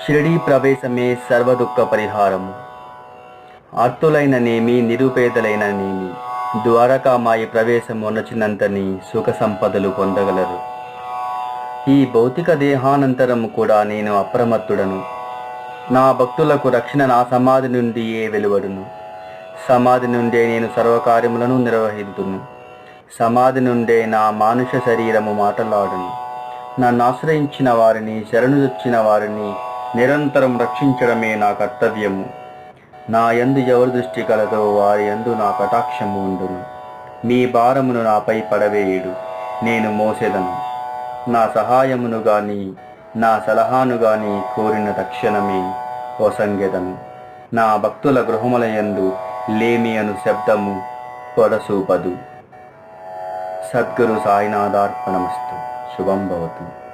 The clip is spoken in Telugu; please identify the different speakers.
Speaker 1: షిరిడీ ప్రవేశమే సర్వదుఃఖ పరిహారము. ఆర్తులైననేమి నిరుపేదలైననేమి ద్వారకామాయి ప్రవేశం ఉన్నచినంతని సుఖ సంపదలు పొందగలరు. ఈ భౌతిక దేహానంతరము కూడా నేను అప్రమత్తుడను. నా భక్తులకు రక్షణ నా సమాధి నుండియే వెలువడును. సమాధి నుండే నేను సర్వకార్యములను నిర్వహింతును. సమాధి నుండే నా మానుష శరీరము మాటలాడును. నన్ను ఆశ్రయించిన వారిని, శరణుజొచ్చిన వారిని నిరంతరం రక్షించడమే నా కర్తవ్యము. నా యందు ఎవరి దృష్టి కలదో వారి యందు నా కటాక్షము ఉండును. మీ భారమును నాపై పడవేయుడు, నేను మోసెదను. నా సహాయమును గాని నా సలహాను గాని కోరిన తక్షణమే ఒసంగెదను. నా భక్తుల గృహముల యందు లేమి అను శబ్దము పొడసూపదు. సద్గురు సాయినాథార్పణమస్తు. శుభం భవతు.